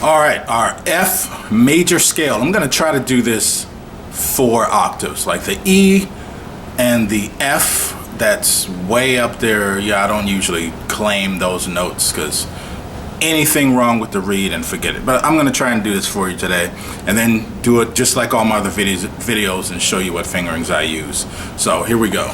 All right, our F major scale. I'm gonna try to do this 4 octaves, like the E and the F. That's way up there. Yeah, I don't usually claim those notes because anything wrong with the reed and forget it. But I'm gonna try and do this for you today, and then do it just like all my other videos and show you what fingerings I use. So here we go.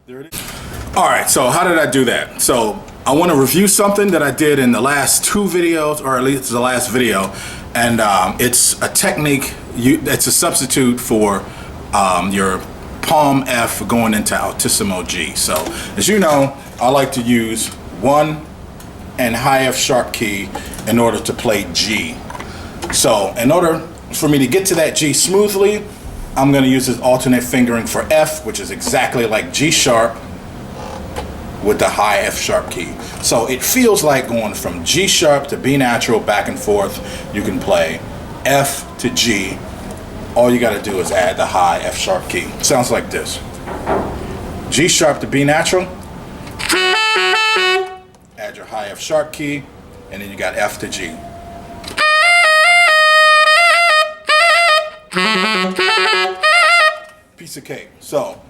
There it is. All right, so how did I do that? So I want to review something that I did in the last 2 videos, or at least the last video, and it's a technique. It's a substitute for your palm F going into Altissimo G. So as you know, I like to use 1 and high F sharp key in order to play G. So in order for me to get to that G smoothly, I'm going to use this alternate fingering for F, which is exactly like G sharp with the high F sharp key. So it feels like going from G sharp to B natural, back and forth. You can play F to G. All you got to do is add the high F sharp key. Sounds like this. G sharp to B natural. Add your high F sharp key, and then you got F to G. Piece of cake. So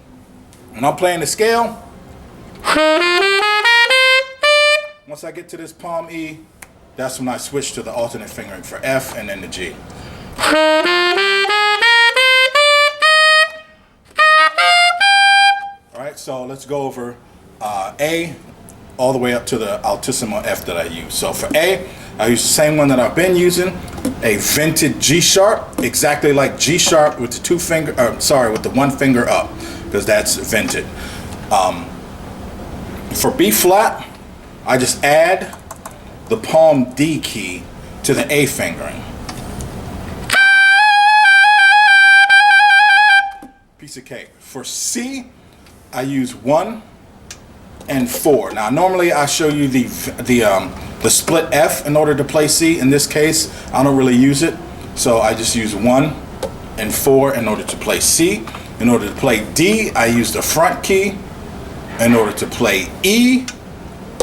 when I'm playing the scale, once I get to this palm E, that's when I switch to the alternate fingering for F and then the G. Alright, so let's go over A all the way up to the Altissimo F that I use. So for A, I use the same one that I've been using, a vented G sharp, exactly like G sharp with the with the 1 finger up, because that's vented. For B flat, I just add the palm D key to the A fingering. Piece of cake. For C, I use 1 and 4. Now normally I show you the split F in order to play C. In this case, I don't really use it, so I just use 1 and 4 in order to play C. In order to play D, I use the front key. In order to play E,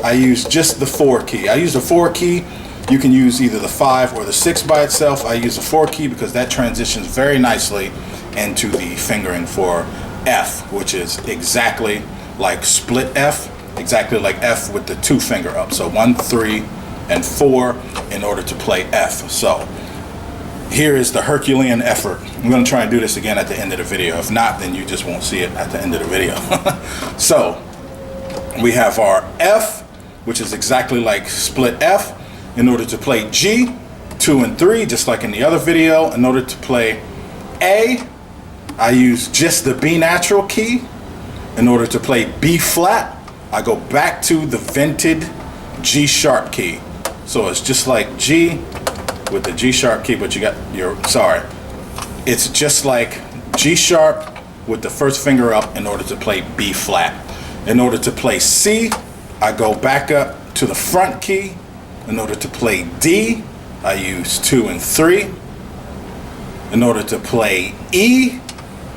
I use just the 4 key. I use the 4 key. You can use either the 5 or the 6 by itself. I use the 4 key because that transitions very nicely into the fingering for F, which is exactly like split F, exactly like F with the 2 finger up. So 1, 3, and 4 in order to play F. So here is the Herculean effort. I'm going to try and do this again at the end of the video. If not, then you just won't see it at the end of the video. So we have our F, which is exactly like split F. In order to play G, 2 and 3, just like in the other video. In order to play A, I use just the B natural key. In order to play B flat, I go back to the vented G sharp key. So it's just like G with the G sharp key, but it's just like G sharp with the first finger up in order to play B flat. In order to play C, I go back up to the front key. In order to play D, I use 2 and 3. In order to play E,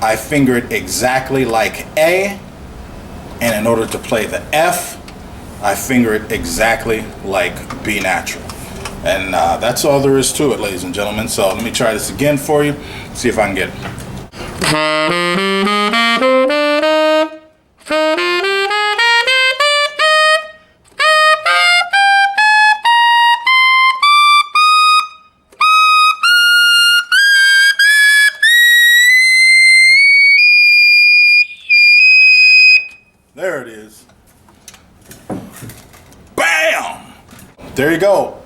I finger it exactly like A. And in order to play the F, I finger it exactly like B natural. And that's all there is to it, ladies and gentlemen. So let me try this again for you, see if I can get it. There it is. Bam! There you go.